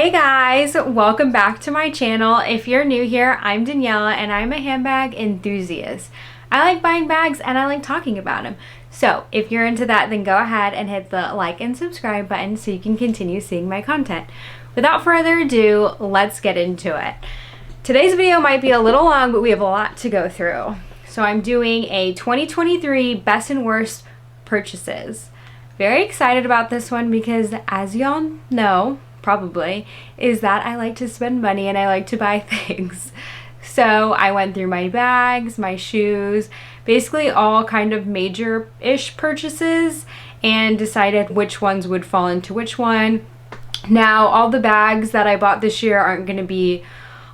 Hey guys, welcome back to my channel. If you're new here, I'm Daniela and I'm a handbag enthusiast. I like buying bags and I like talking about them. So if you're into that, then go ahead and hit the like and subscribe button so you can continue seeing my content. Without further ado, let's get into it. Today's video might be a little long, but we have a lot to go through. So I'm doing a 2023 best and worst purchases. Very excited about this one because, as y'all know, probably, is that I like to spend money and I like to buy things. So I went through my bags, my shoes, basically all kind of major-ish purchases, and decided which ones would fall into which one. Now, all the bags that I bought this year aren't going to be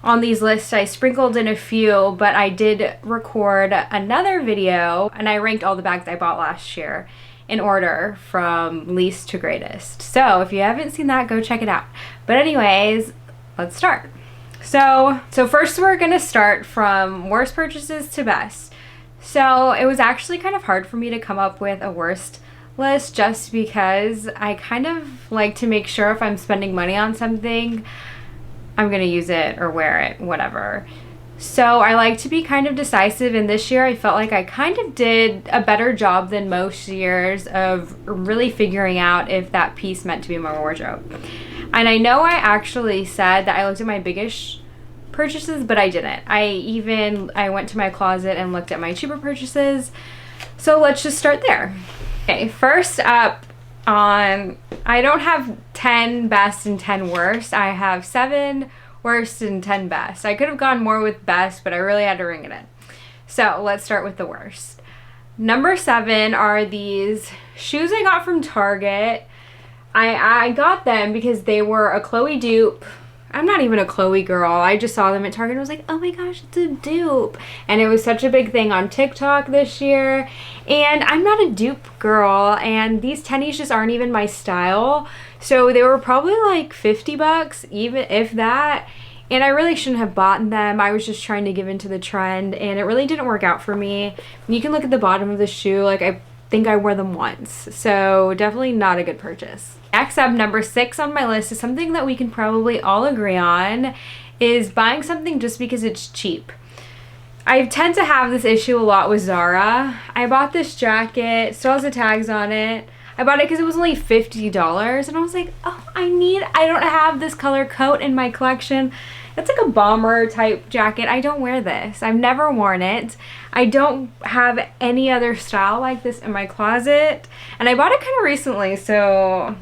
on these lists. I sprinkled in a few, but I did record another video and I ranked all the bags I bought last year in order from least to greatest. So if you haven't seen that, go check it out. But anyways, let's start. So first we're gonna start from worst purchases to best. So it was actually kind of hard for me to come up with a worst list just because I kind of like to make sure if I'm spending money on something, I'm gonna use it or wear it, whatever. So I like to be kind of decisive, and this year I felt like I kind of did a better job than most years of really figuring out if that piece meant to be in my wardrobe. And I know I actually said that I looked at my biggest purchases, but I didn't. I went to my closet and looked at my cheaper purchases. So let's just start there. Okay, first up I don't have 10 best and 10 worst. I have 7 worst and 10 best. I could have gone more with best, but I really had to ring it in. So let's start with the worst. Number 7 are these shoes I got from Target. I got them because they were a Chloe dupe. I'm not even a Chloe girl. I just saw them at Target and was like, oh my gosh, it's a dupe. And it was such a big thing on TikTok this year. And I'm not a dupe girl, and these tennies just aren't even my style. So they were probably like 50 bucks, even if that. And I really shouldn't have bought them. I was just trying to give into the trend, and it really didn't work out for me. You can look at the bottom of the shoe, like I think I wore them once. So definitely not a good purchase. Next up, number 6 on my list is something that we can probably all agree on, is buying something just because it's cheap. I tend to have this issue a lot with Zara. I bought this jacket, still has the tags on it. I bought it because it was only $50, and I was like, oh, I don't have this color coat in my collection. It's like a bomber type jacket. I don't wear this. I've never worn it. I don't have any other style like this in my closet, and I bought it kind of recently, so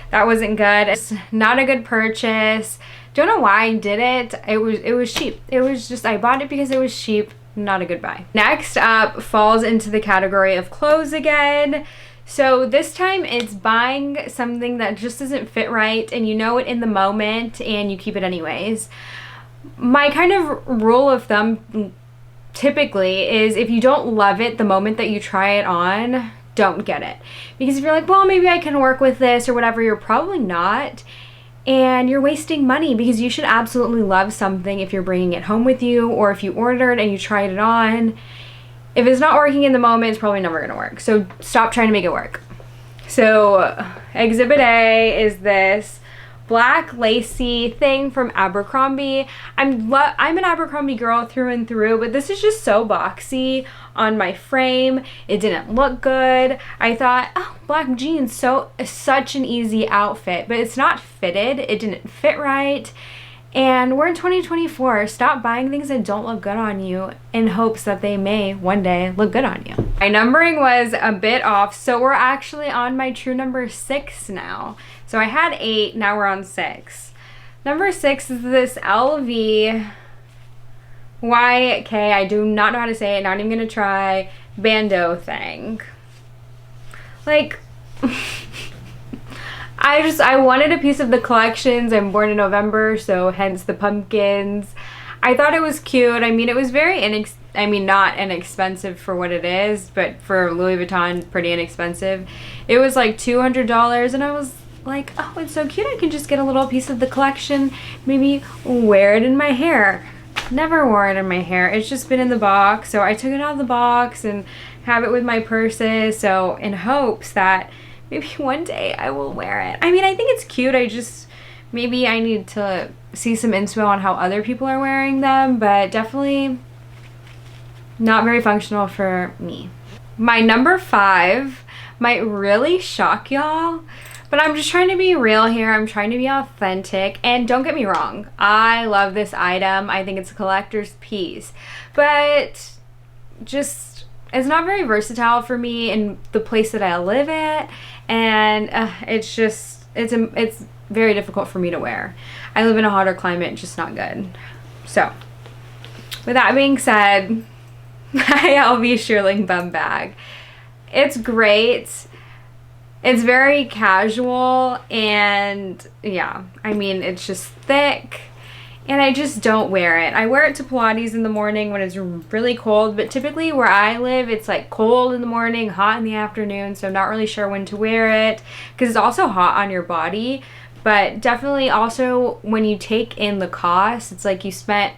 that wasn't good. It's not a good purchase. Don't know why I did it. It was cheap. It was just, I bought it because it was cheap. Not a good buy. Next up falls into the category of clothes again. So this time it's buying something that just doesn't fit right, and you know it in the moment and you keep it anyways. My kind of rule of thumb typically is if you don't love it the moment that you try it on, don't get it. Because if you're like, well, maybe I can work with this or whatever, you're probably not. And you're wasting money, because you should absolutely love something if you're bringing it home with you, or if you ordered and you tried it on. If it's not working in the moment, it's probably never going to work. So stop trying to make it work. So Exhibit A is this black lacy thing from Abercrombie. I'm an Abercrombie girl through and through, but this is just so boxy on my frame. It didn't look good. I thought, oh, black jeans, such an easy outfit, but it's not fitted. It didn't fit right. And we're in 2024. Stop buying things that don't look good on you in hopes that they may one day look good on you. My numbering was a bit off, so we're actually on my true number 6 now. So I had 8, now we're on 6. Number 6 is this LV YK, I do not know how to say it, not even gonna try, bandeau thing. Like, I wanted a piece of the collections. I'm born in November, so hence the pumpkins. I thought it was cute. I mean, it was very not inexpensive for what it is, but for Louis Vuitton, pretty inexpensive. It was like $200, and I was like, oh, it's so cute. I can just get a little piece of the collection, maybe wear it in my hair. Never wore it in my hair. It's just been in the box, so I took it out of the box and have it with my purses, so in hopes that maybe one day I will wear it. I mean, I think it's cute. I just Maybe I need to see some inspo on how other people are wearing them, but definitely not very functional for me. My number 5 might really shock y'all, but I'm just trying to be real here. I'm trying to be authentic, and don't get me wrong, I love this item. I think it's a collector's piece, but just it's not very versatile for me in the place that I live at, and it's very difficult for me to wear. I live in a hotter climate, just not good. So with that being said, my LV shearling bum bag. It's great. It's very casual, and yeah, I mean, it's just thick, and I just don't wear it. I wear it to Pilates in the morning when it's really cold, but typically where I live, it's like cold in the morning, hot in the afternoon, so I'm not really sure when to wear it because it's also hot on your body. But definitely also when you take in the cost, it's like you spent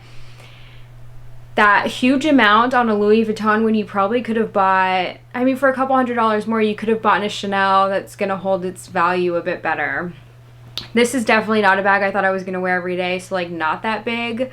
that huge amount on a Louis Vuitton when you probably could have bought, I mean, for a couple $100s more, you could have bought a Chanel that's going to hold its value a bit better. This is definitely not a bag I thought I was going to wear every day, so like not that big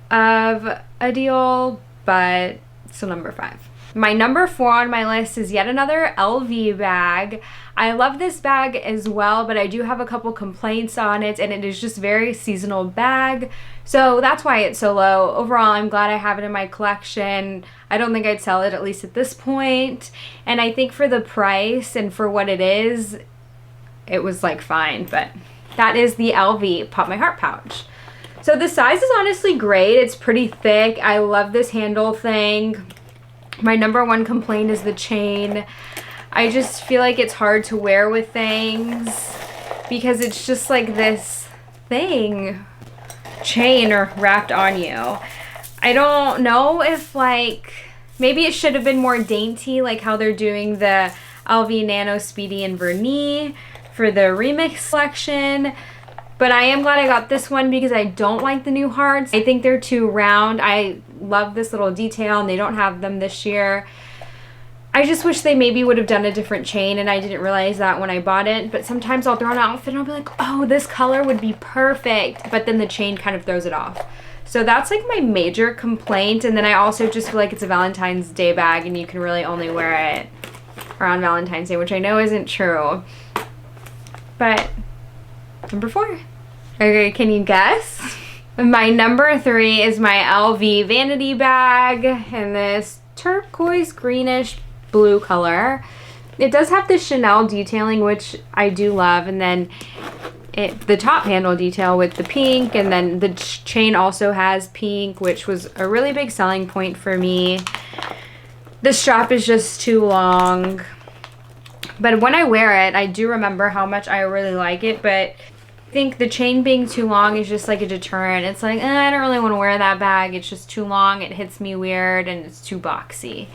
of a deal, but still number 5. My number 4 on my list is yet another LV bag. I love this bag as well, but I do have a couple complaints on it, and it is just very seasonal bag. So that's why it's so low. Overall, I'm glad I have it in my collection. I don't think I'd sell it, at least at this point. And I think for the price and for what it is, it was like fine. But that is the LV Pop My Heart pouch. So the size is honestly great. It's pretty thick. I love this handle thing. My number 1 complaint is the chain. I just feel like it's hard to wear with things because it's just like this thing chain or wrapped on you. I don't know if like maybe it should have been more dainty, like how they're doing the LV Nano Speedy and Vernis for the remix collection. But I am glad I got this one because I don't like the new hearts. I think they're too round. I love this little detail, and they don't have them this year. I just wish they maybe would have done a different chain, and I didn't realize that when I bought it. But sometimes I'll throw on an outfit and I'll be like, oh, this color would be perfect. But then the chain kind of throws it off. So that's like my major complaint. And then I also just feel like it's a Valentine's Day bag, and you can really only wear it around Valentine's Day, which I know isn't true. But number 4. Okay, can you guess? My number 3 is my LV Vanity bag in this turquoise greenish blue color. It does have the Chanel detailing, which I do love, and then the top handle detail with the pink, and then the chain also has pink, which was a really big selling point for me. The strap is just too long, but when I wear it, I do remember how much I really like it, but I think the chain being too long is just like a deterrent. It's like, I don't really want to wear that bag. It's just too long. It hits me weird, and it's too boxy.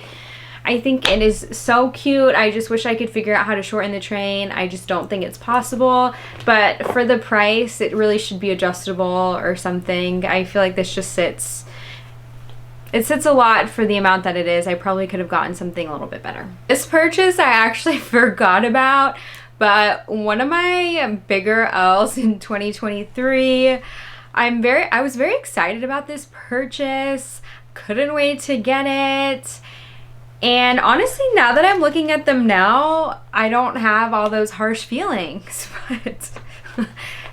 I think it is so cute. I just wish I could figure out how to shorten the train. I just don't think it's possible. But for the price, it really should be adjustable or something. I feel like this just sits. It sits a lot for the amount that it is. I probably could have gotten something a little bit better. This purchase I actually forgot about. But one of my bigger L's in 2023, I was very excited about this purchase. Couldn't wait to get it. And honestly, now that I'm looking at them now, I don't have all those harsh feelings. But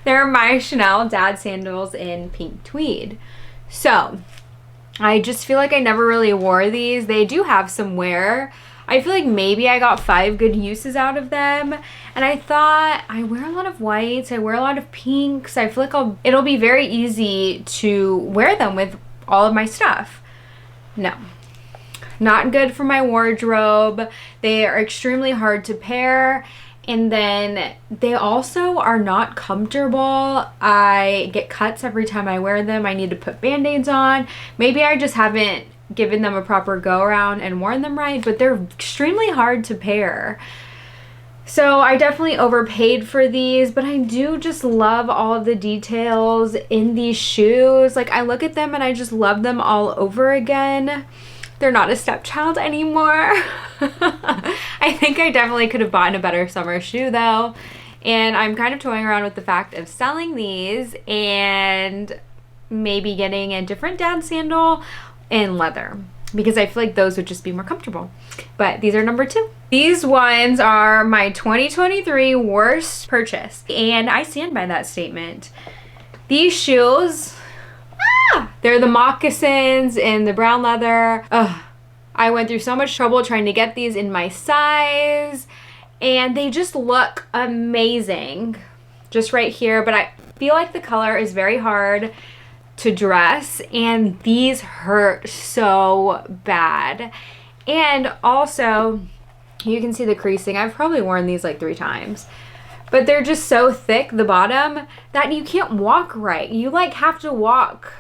they're my Chanel dad sandals in pink tweed. So I just feel like I never really wore these. They do have some wear. I feel like maybe I got 5 good uses out of them. And I thought, I wear a lot of whites, I wear a lot of pinks. I feel like it'll be very easy to wear them with all of my stuff. No, not good for my wardrobe. They are extremely hard to pair. And then they also are not comfortable. I get cuts every time I wear them. I need to put band-aids on. Maybe I just haven't given them a proper go around and worn them right, but they're extremely hard to pair. So I definitely overpaid for these, but I do just love all of the details in these shoes. Like, I look at them and I just love them all over again. They're not a stepchild anymore. I think I definitely could have bought a better summer shoe though. And I'm kind of toying around with the fact of selling these and maybe getting a different dad sandal in leather, because I feel like those would just be more comfortable. But these are number 2. These ones are my 2023 worst purchase, and I stand by that statement. These shoes, they're the moccasins in the brown leather. Ugh, I went through so much trouble trying to get these in my size, and they just look amazing just right here, but I feel like the color is very hard to dress, and these hurt so bad. And also, you can see the creasing. I've probably worn these like 3 times, but they're just so thick, the bottom, that you can't walk right. You like have to walk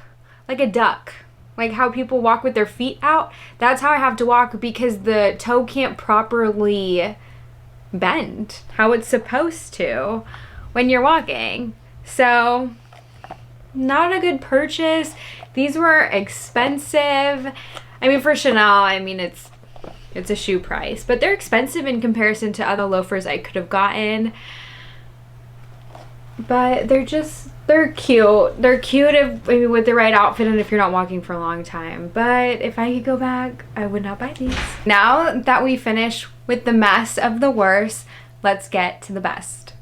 like a duck, like how people walk with their feet out. That's how I have to walk, because the toe can't properly bend how it's supposed to when you're walking. So not a good purchase. These were expensive. I mean, for Chanel, I mean, it's a shoe price, but they're expensive in comparison to other loafers I could have gotten. But they're cute. They're cute if, I mean, with the right outfit and if you're not walking for a long time. But if I could go back, I would not buy these. Now that we finished with the mess of the worst, let's get to the best.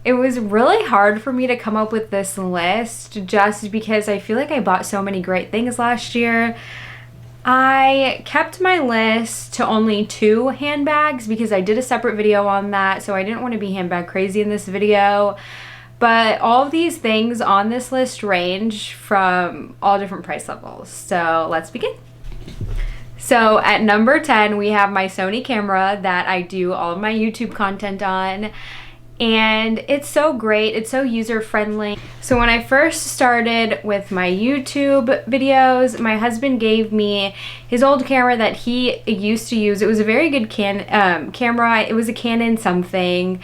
It was really hard for me to come up with this list just because I feel like I bought so many great things last year. I kept my list to only 2 handbags because I did a separate video on that, so I didn't want to be handbag crazy in this video. But all of these things on this list range from all different price levels. So let's begin. So at number 10, we have my Sony camera that I do all of my YouTube content on. And it's so great. It's so user-friendly. So when I first started with my YouTube videos, my husband gave me his old camera that he used to use. It was a very good camera. It was a Canon something.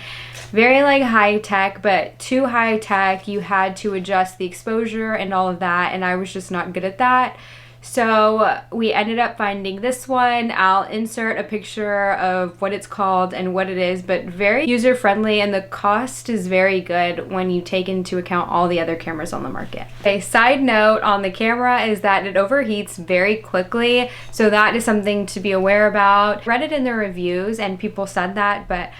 Very like high tech, but too high tech. You had to adjust the exposure and all of that, and I was just not good at that. So we ended up finding this one. I'll insert a picture of what it's called and what it is, but very user-friendly, and the cost is very good when you take into account all the other cameras on the market. A side note on the camera is that it overheats very quickly, so that is something to be aware about. I read it in the reviews and people said that, but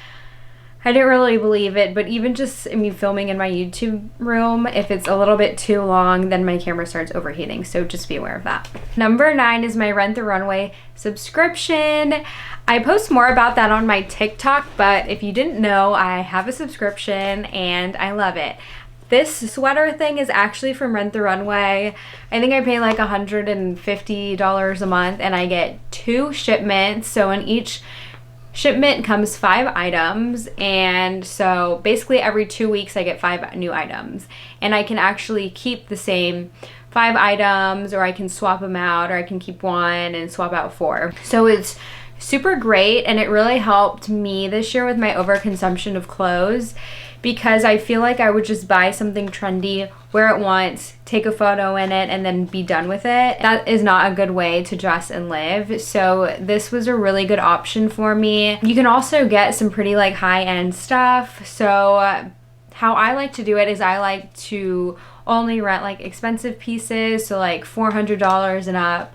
I didn't really believe it. But even just me filming in my YouTube room, if it's a little bit too long, then my camera starts overheating. So just be aware of that. Number 9 is my Rent the Runway subscription. I post more about that on my TikTok, but if you didn't know, I have a subscription and I love it. This sweater thing is actually from Rent the Runway. I think I pay like $150 a month and I get 2 shipments. So in each shipment comes 5 items, and so basically every 2 weeks I get 5 new items, and I can actually keep the same 5 items, or I can swap them out, or I can keep 1 and swap out 4. So it's super great, and it really helped me this year with my overconsumption of clothes, because I feel like I would just buy something trendy, wear it once, take a photo in it, and then be done with it. That is not a good way to dress and live. So this was a really good option for me. You can also get some pretty like high-end stuff. So how I like to do it is I like to only rent like expensive pieces, so like $400 and up,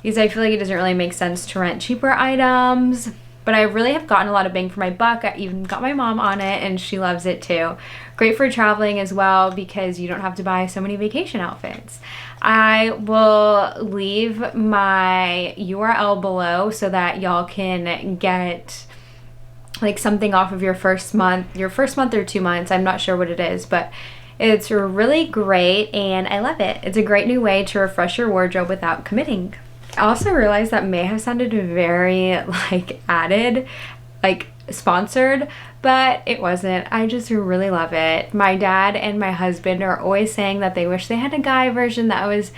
because I feel like it doesn't really make sense to rent cheaper items. But I really have gotten a lot of bang for my buck. I even got my mom on it and she loves it too. Great for traveling as well, because you don't have to buy so many vacation outfits. I will leave my URL below so that y'all can get like something off of your first month or 2 months. I'm not sure what it is, but it's really great and I love it. It's a great new way to refresh your wardrobe without committing. I also realized that may have sounded very like added, like sponsored, but it wasn't. I just really love it. My dad and my husband are always saying that they wish they had a guy version that was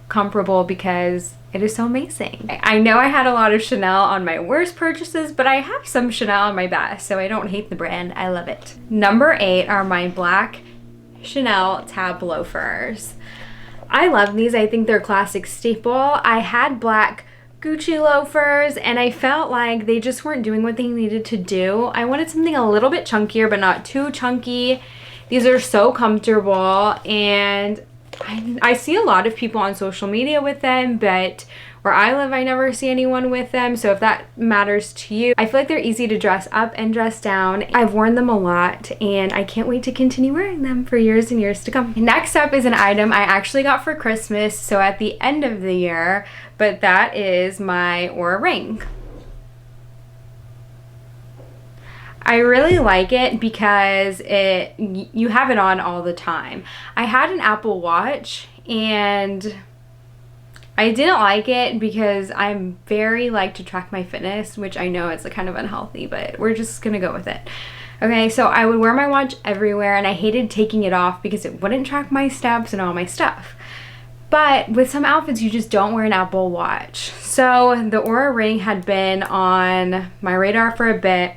comparable, because it is so amazing. I know I had a lot of Chanel on my worst purchases, but I have some Chanel on my best, so I don't hate the brand. I love it. Number 8 are my black Chanel tab loafers. I love these. I think they're a classic staple. I had black Gucci loafers, and I felt like they just weren't doing what they needed to do. I wanted something a little bit chunkier, but not too chunky. These are so comfortable, and I see a lot of people on social media with them, but where I live, I never see anyone with them. So if that matters to you, I feel like they're easy to dress up and dress down. I've worn them a lot, and I can't wait to continue wearing them for years and years to come. Next up is an item I actually got for Christmas, so at the end of the year, but that is my Oura ring. I really like it because you have it on all the time. I had an Apple Watch, and I didn't like it because I'm very like to track my fitness, which I know it's kind of unhealthy, but we're just gonna go with it. Okay, so I would wear my watch everywhere, and I hated taking it off because it wouldn't track my steps and all my stuff. But with some outfits, you just don't wear an Apple Watch. So the Oura ring had been on my radar for a bit.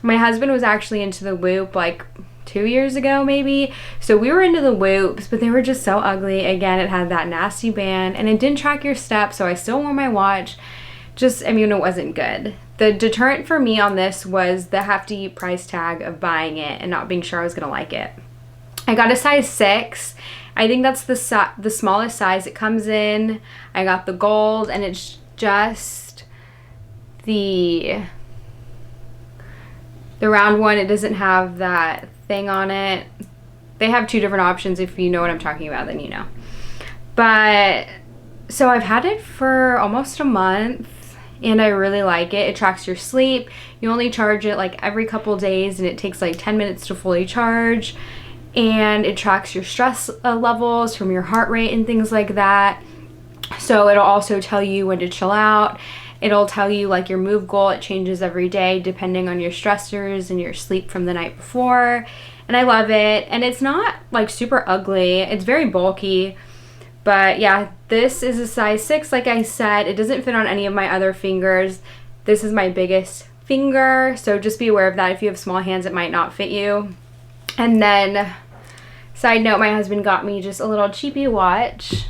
My husband was actually into the Whoop like 2 years ago maybe. So we were into the Whoops, but they were just so ugly. Again, it had that nasty band, and it didn't track your steps, so I still wore my watch. I mean, it wasn't good. The deterrent for me on this was the hefty price tag of buying it and not being sure I was gonna like it. I got a size 6. I think that's the smallest size it comes in. I got the gold, and it's just the round one. It doesn't have that thing on it. They have 2 different options. If you know what I'm talking about, then you know. But so I've had it for almost a month, and I really like it. It tracks your sleep. You only charge it like every couple days, and it takes like 10 minutes to fully charge. And it tracks your stress levels from your heart rate and things like that. So it'll also tell you when to chill out. It'll tell you like your move goal. It changes every day depending on your stressors and your sleep from the night before. And I love it. And it's not like super ugly. It's very bulky. But yeah, this is a size 6. Like I said, it doesn't fit on any of my other fingers. This is my biggest finger. So just be aware of that. If you have small hands, it might not fit you. And then, side note, my husband got me just a little cheapy watch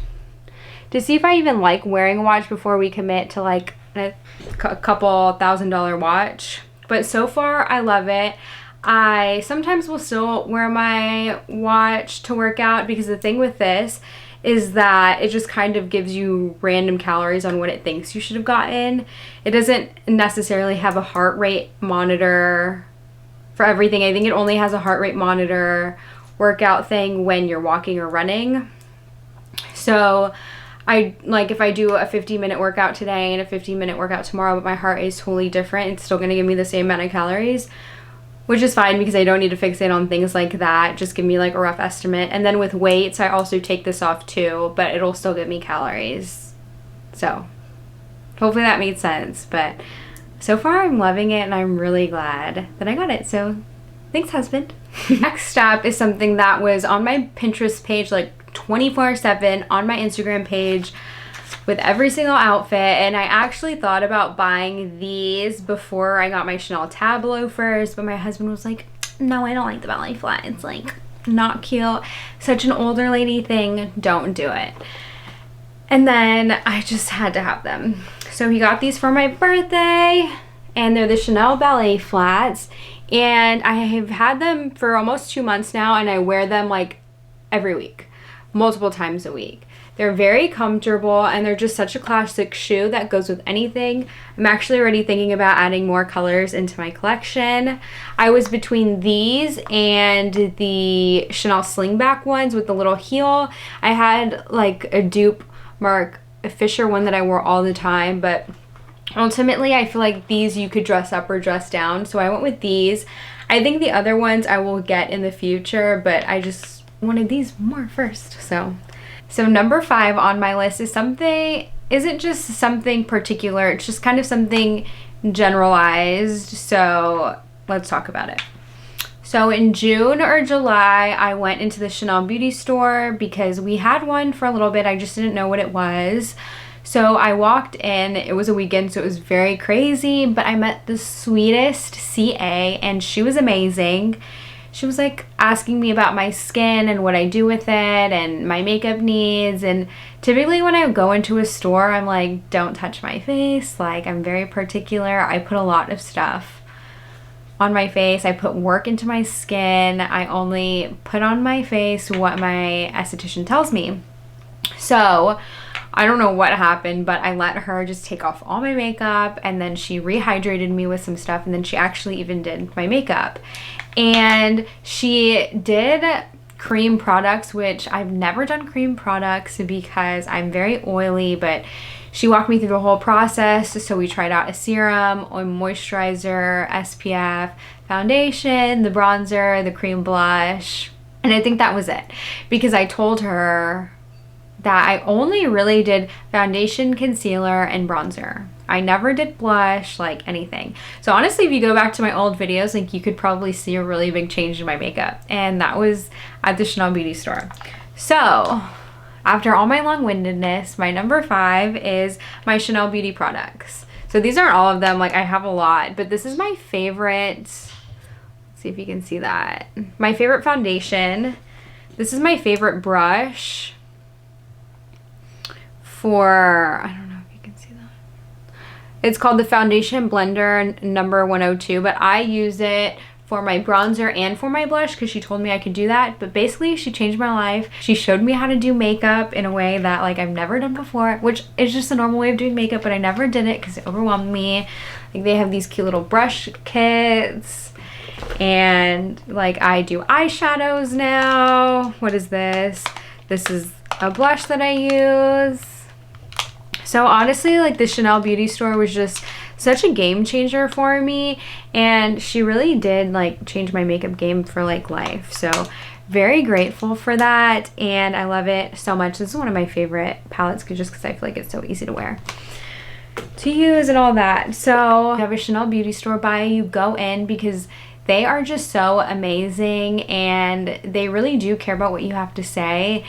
to see if I even like wearing a watch before we commit to like a couple $1,000 watch. But so far I love it. I sometimes will still wear my watch to work out, because the thing with this is that it just kind of gives you random calories on what it thinks you should have gotten. It doesn't necessarily have a heart rate monitor for everything. I think it only has a heart rate monitor workout thing when you're walking or running. So if I do a 15-minute workout today and a 15-minute workout tomorrow, but my heart rate is totally different, it's still going to give me the same amount of calories, which is fine because I don't need to fixate on things like that. Just give me like a rough estimate. And then with weights, I also take this off too, but it'll still give me calories. So hopefully that made sense. But so far I'm loving it, and I'm really glad that I got it. So thanks, husband. Next up is something that was on my Pinterest page like 24/7, on my Instagram page with every single outfit, and I actually thought about buying these before I got my Chanel tab loafers, but my husband was like, no, I don't like the belly flat. It's like not cute. Such an older lady thing. Don't do it. And then I just had to have them. So he got these for my birthday, and they're the Chanel ballet flats, and I have had them for almost 2 months now, and I wear them like every week, multiple times a week. They're very comfortable, and they're just such a classic shoe that goes with anything. I'm actually already thinking about adding more colors into my collection. I was between these and the Chanel slingback ones with the little heel. I had like a dupe Mark Fisher one that I wore all the time, but ultimately I feel like these you could dress up or dress down, so I went with these. I think the other ones I will get in the future, but I just wanted these more first. So number 5 on my list is isn't just something particular, it's just kind of something generalized. So let's talk about it. So in June or July, I went into the Chanel beauty store because we had one for a little bit. I just didn't know what it was. So I walked in, it was a weekend, so it was very crazy, but I met the sweetest CA, and she was amazing. she was like asking me about my skin and what I do with it and my makeup needs. And typically when I go into a store, I'm like, don't touch my face. Like, I'm very particular. I put a lot of stuff on my face. I put work into my skin. I only put on my face what my esthetician tells me. So I don't know what happened, but I let her just take off all my makeup, and then she rehydrated me with some stuff, and then she actually even did my makeup. And she did cream products, which I've never done cream products because I'm very oily, but she walked me through the whole process. So we tried out a serum, a moisturizer, SPF, foundation, the bronzer, the cream blush, and I think that was it, because I told her that I only really did foundation, concealer, and bronzer. I never did blush, like anything. So honestly, if you go back to my old videos, like you could probably see a really big change in my makeup. And that was at the Chanel Beauty store. So after all my long-windedness, my number 5 is my Chanel Beauty products. So these aren't all of them, like I have a lot, but this is my favorite. Let's see if you can see that. My favorite foundation. This is my favorite brush. I don't know if you can see that. It's called the Foundation Blender number 102, but I use it for my bronzer and for my blush because she told me I could do that. But basically, she changed my life. She showed me how to do makeup in a way that like I've never done before, which is just a normal way of doing makeup, but I never did it because it overwhelmed me. Like they have these cute little brush kits, and like I do eyeshadows now. What is this? This is a blush that I use. So honestly, like the Chanel Beauty store was just such a game changer for me, and she really did like change my makeup game for like life. So very grateful for that, and I love it so much. This is one of my favorite palettes just because I feel like it's so easy to wear, to use, and all that. So if you have a Chanel Beauty store by you, go in because they are just so amazing, and they really do care about what you have to say,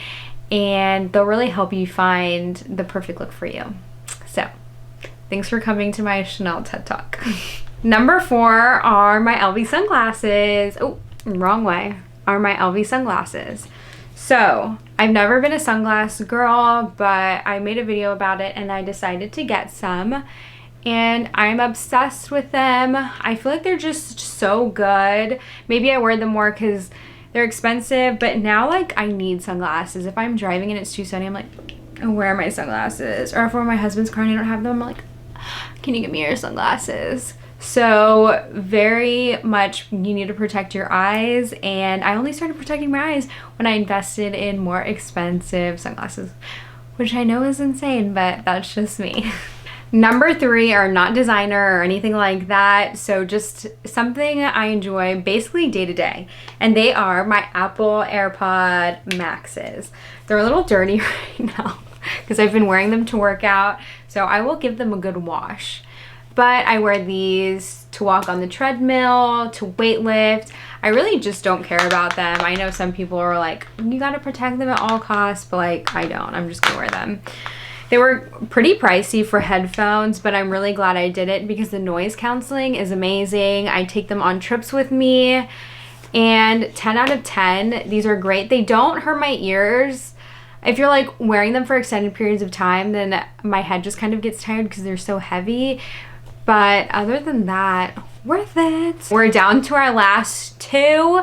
and they'll really help you find the perfect look for you. So thanks for coming to my Chanel TED Talk. Number 4 are my LV sunglasses. Oh, wrong way. Are my LV sunglasses. So I've never been a sunglass girl, but I made a video about it and I decided to get some, and I'm obsessed with them. I feel like they're just so good. Maybe I wear them more because they're expensive, but now like I need sunglasses. If I'm driving and it's too sunny, I'm like, oh, where are my sunglasses? Or if we're in my husband's car and I don't have them, I'm like, can you give me your sunglasses? So very much you need to protect your eyes, and I only started protecting my eyes when I invested in more expensive sunglasses, which I know is insane, but that's just me. Number 3 are not designer or anything like that, so just something I enjoy basically day to day, and they are my Apple AirPod Maxes. They're a little dirty right now because I've been wearing them to work out, so I will give them a good wash. But I wear these to walk on the treadmill, to weight lift. I really just don't care about them. I know some people are like, you gotta protect them at all costs, but like I don't. I'm just gonna wear them. They were pretty pricey for headphones, but I'm really glad I did it because the noise canceling is amazing. I take them on trips with me, and 10 out of 10. These are great. They don't hurt my ears. If you're like wearing them for extended periods of time, then my head just kind of gets tired because they're so heavy. But other than that, worth it. We're down to our last 2.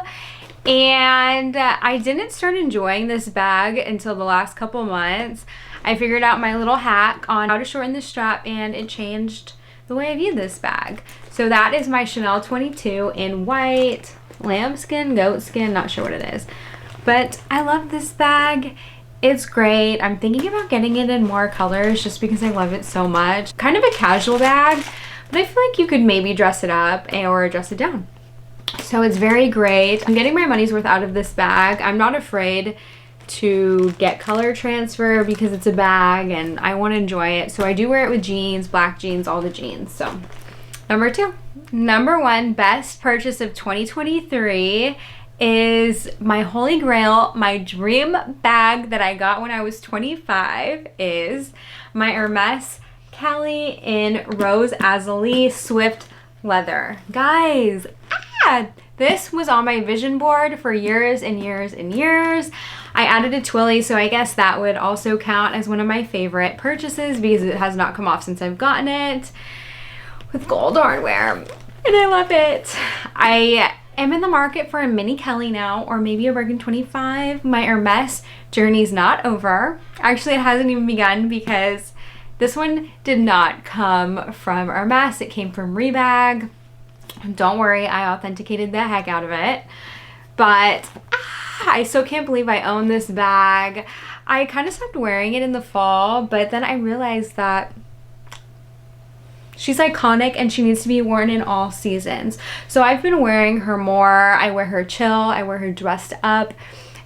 And I didn't start enjoying this bag until the last couple months. I figured out my little hack on how to shorten the strap, and it changed the way I view this bag. So that is my Chanel 22 in white, lambskin, goatskin, not sure what it is. But I love this bag. It's great. I'm thinking about getting it in more colors just because I love it so much. Kind of a casual bag, but I feel like you could maybe dress it up or dress it down. So it's very great. I'm getting my money's worth out of this bag. I'm not afraid to get color transfer because it's a bag and I want to enjoy it. So I do wear it with jeans, black jeans, all the jeans. So number 2. Number 1 best purchase of 2023 is my holy grail, my dream bag that I got when I was 25 is my Hermes Kelly in Rose Azalee Swift leather. Guys, This was on my vision board for years and years and years. I added a Twilly, so I guess that would also count as one of my favorite purchases because it has not come off since I've gotten it, with gold hardware, and I love it. I am in the market for a mini Kelly now, or maybe a Bergen 25. My Hermes journey's not over. Actually, it hasn't even begun because this one did not come from Hermes. It came from Rebag. Don't worry, I authenticated the heck out of it. But I still can't believe I own this bag. I kind of stopped wearing it in the fall, but then I realized that she's iconic and she needs to be worn in all seasons. So I've been wearing her more. I wear her chill, I wear her dressed up.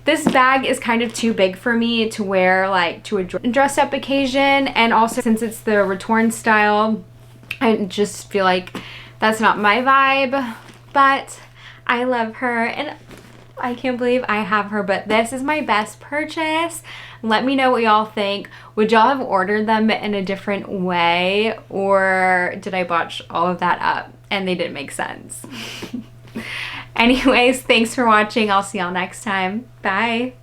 This bag is kind of too big for me to wear like to a dressed up occasion, and also since it's the return style, I just feel like that's not my vibe, but I love her and I can't believe I have her. But this is my best purchase. Let me know what y'all think. Would y'all have ordered them in a different way, or did I botch all of that up and they didn't make sense? Anyways, thanks for watching. I'll see y'all next time. Bye.